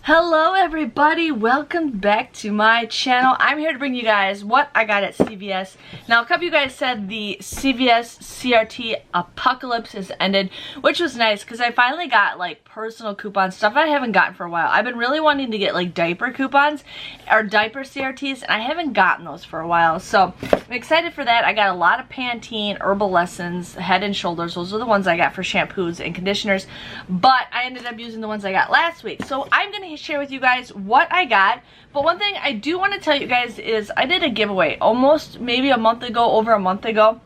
Hello everybody, welcome back to my channel. I'm here to bring you guys what I got at CVS. Now a couple of you guys said the CVS CRT apocalypse has ended, which was nice because I finally got like personal coupons, stuff I haven't gotten for a while. I've been really wanting to get like diaper coupons or diaper CRTs and I haven't gotten those for a while. So I'm excited for that. I got a lot of Pantene, Herbal Lessons, Head and Shoulders. Those are the ones I got for shampoos and conditioners, but I ended up using the ones I got last week. So I'm going to share with you guys what I got. But one thing I do want to tell you guys is I did a giveaway almost maybe a month ago, over a month ago,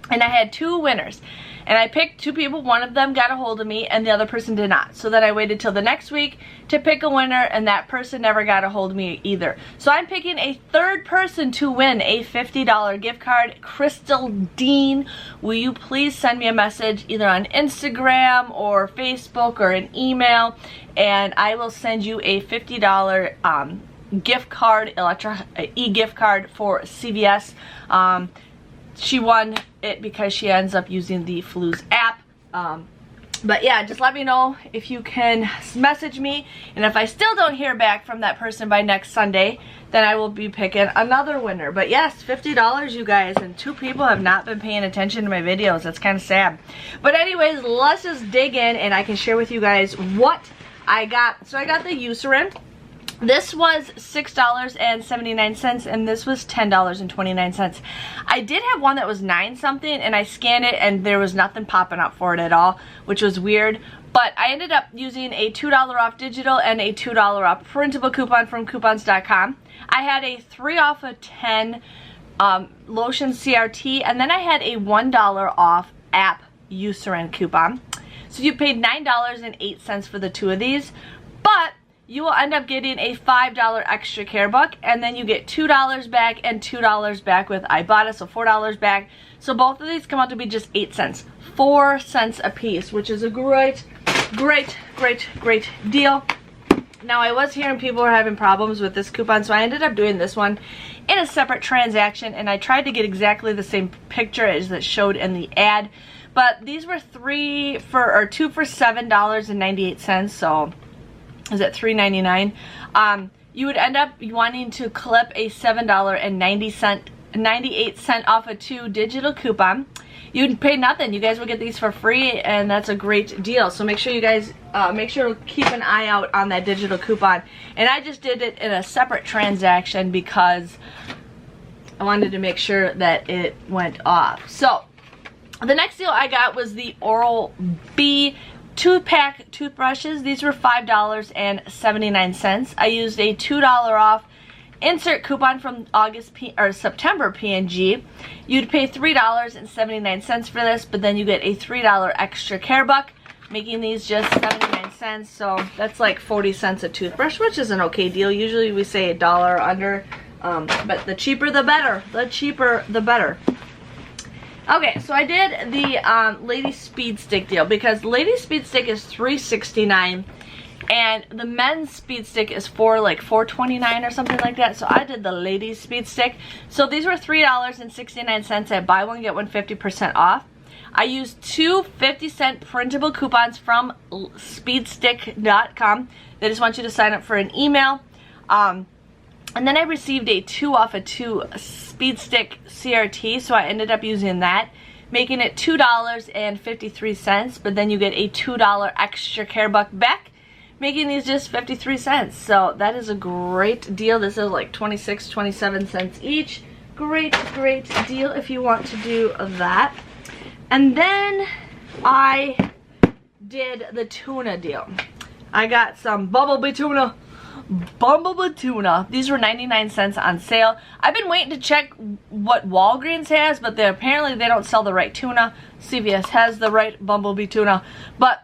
and I had two winners. And I picked two people. One of them got a hold of me and the other person did not. So then I waited till the next week to pick a winner and that person never got a hold of me either. So I'm picking a third person to win a $50 gift card. Crystal Dean, will you please send me a message either on Instagram or Facebook or an email and I will send you a $50 gift card, e-gift card for CVS. She won it because she ends up using the Flu's app. But yeah, just let me know if you can message me. And if I still don't hear back from that person by next Sunday, then I will be picking another winner. But yes, $50 you guys, and two people have not been paying attention to my videos. That's kind of sad. But anyways, let's just dig in and I can share with you guys what I got. So I got the Eucerin. This was $6.79 and this was $10.29. I did have one that was 9 something and I scanned it and there was nothing popping up for it at all, which was weird. But I ended up using a $2 off digital and a $2 off printable coupon from coupons.com. I had a 3 off of 10 lotion CRT and then I had a $1 off app Eucerin coupon. So you paid $9.08 for the two of these, but you will end up getting a $5 extra care buck and then you get $2 back and $2 back with Ibotta, so $4 back. So both of these come out to be just 8 cents, 4 cents a piece, which is a great deal. Now I was hearing people were having problems with this coupon, so I ended up doing this one in a separate transaction and I tried to get exactly the same picture as that showed in the ad. But these were two for $7.98, so is it $3.99? You would end up wanting to clip a $7.98 off of 2 digital coupon. You'd pay nothing. You guys will get these for free and that's a great deal. So make sure you guys keep an eye out on that digital coupon. And I just did it in a separate transaction because I wanted to make sure that it went off. So the next deal I got was the Oral-B 2-pack toothbrushes. These were $5.79. I used a $2 off insert coupon from September P&G. You'd pay $3.79 for this, but then you get a $3 extra care buck, making these just 79 cents. So that's like 40 cents a toothbrush, which is an okay deal. Usually we say $1 under, but the cheaper the better. The cheaper the better. Okay, so I did the Lady Speed Stick deal because Lady Speed Stick is $3.69 and the men's Speed Stick is like $4.29 or something like that. So I did the Lady Speed Stick. So these were $3.69 at buy one get one 50% off. I used two 50-cent printable coupons from speedstick.com. They just want you to sign up for an email. And then I received a 2 off of 2 Speed Stick CRT, so I ended up using that, making it $2.53, but then you get a $2 extra care buck back, making these just 53 cents. So that is a great deal. This is like 26, 27 cents each. Great deal if you want to do that. And then I did the tuna deal. I got some Bumblebee tuna. These were 99 cents on sale. I've been waiting to check what Walgreens has, but apparently they don't sell the right tuna. CVS has the right Bumblebee tuna, but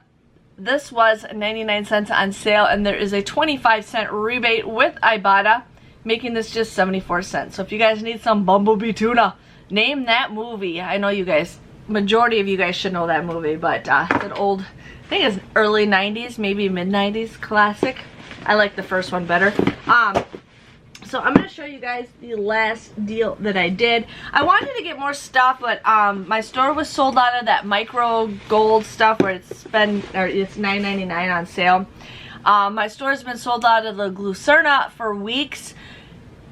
this was 99 cents on sale and there is a 25-cent rebate with Ibotta, making this just 74 cents. So if you guys need some Bumblebee tuna, name that movie. I know you guys, majority of you guys should know that movie, but it's an old, I think it's early 90s, maybe mid 90s classic. I like the first one better. So I'm going to show you guys the last deal that I did. I wanted to get more stuff, but my store was sold out of that micro gold stuff where it's $9.99 on sale. My store has been sold out of the Glucerna for weeks,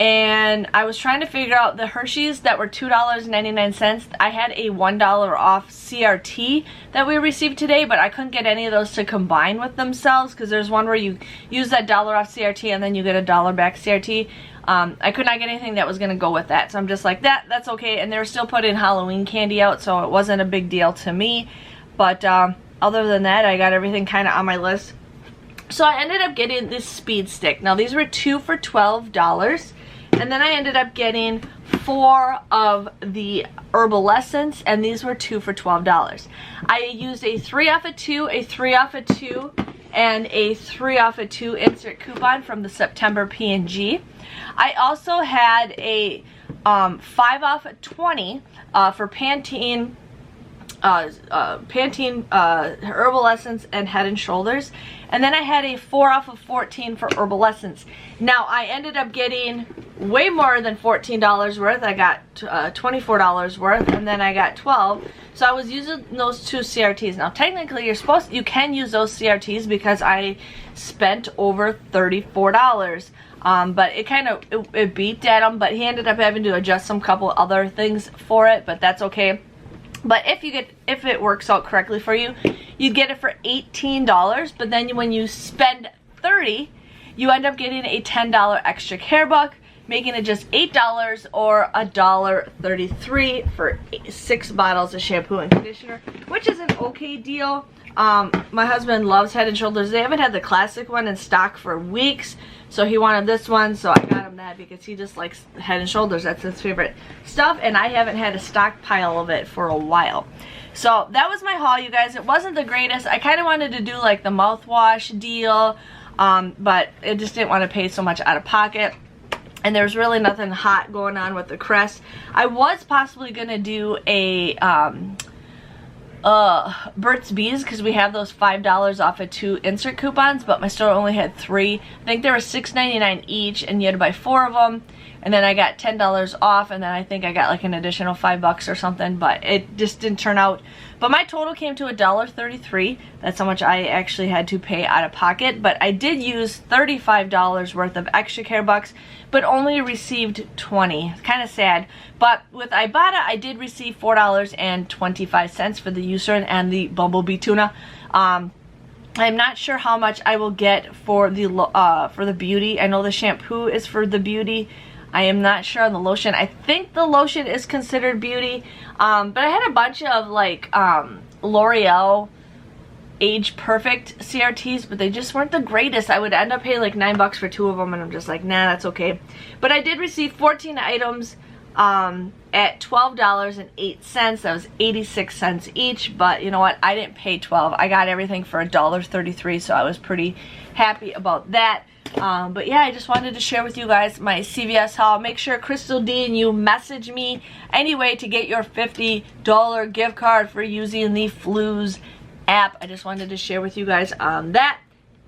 and I was trying to figure out the Hershey's that were $2.99. I had a $1 off CRT that we received today, but I couldn't get any of those to combine with themselves, because there's one where you use that $1 off CRT and then you get a $1 back CRT. I could not get anything that was going to go with that, so I'm just like, that's okay. And they were still putting Halloween candy out, so it wasn't a big deal to me. But other than that, I got everything kind of on my list. So I ended up getting this speed stick. Now these were 2 for $12. And then I ended up getting 4 of the Herbal Essence, and these were 2 for $12. I used a 3 off of 2, a 3 off of 2, and a 3 off of 2 insert coupon from the September P&G. I also had a 5 off of 20 for Pantene, Herbal Essence and Head and Shoulders, and then I had a 4 off of 14 for Herbal Essence. Now I ended up getting way more than $14 worth. I got $24 worth, and then I got 12. So I was using those 2 CRTs. Now technically you can use those CRTs because I spent over $34. But it kind of it beat at him, but he ended up having to adjust some couple other things for it, but that's okay. But if it works out correctly for you, you get it for $18, but then when you spend $30, you end up getting a $10 extra care buck, making it just $8 or $1.33 for 6 bottles of shampoo and conditioner, which is an okay deal. My husband loves Head and Shoulders. They haven't had the classic one in stock for weeks, so he wanted this one, so I got him that because he just likes Head and Shoulders. That's his favorite stuff, and I haven't had a stockpile of it for a while. So that was my haul, you guys. It wasn't the greatest. I kind of wanted to do like the mouthwash deal, but I just didn't want to pay so much out of pocket. And there's really nothing hot going on with the Crest. I was possibly going to do a Burt's Bees, because we have those $5 off of 2 insert coupons, but my store only had 3. I think they were $6.99 each, and you had to buy 4 of them. And then I got $10 off, and then I think I got like an additional $5 or something, but it just didn't turn out. But my total came to $1.33. That's how much I actually had to pay out of pocket. But I did use $35 worth of extra care bucks, but only received 20. It's kind of sad. But with Ibotta, I did receive $4.25 for the Eucerin and the Bumblebee tuna. I'm not sure how much I will get for the beauty. I know the shampoo is for the beauty. I am not sure on the lotion. I think the lotion is considered beauty. But I had a bunch of like L'Oreal Age Perfect CRTs, but they just weren't the greatest. I would end up paying like $9 for 2 of them, and I'm just like, nah, that's okay. But I did receive 14 items at $12.08. That was 86 cents each, but you know what? I didn't pay 12. I got everything for $1.33, so I was pretty happy about that. But yeah, I just wanted to share with you guys my CVS haul. Make sure Crystal D and you message me anyway to get your $50 gift card for using the Flues app. I just wanted to share with you guys on that.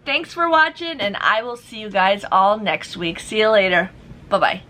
Thanks for watching, and I will see you guys all next week. See you later. Bye-bye.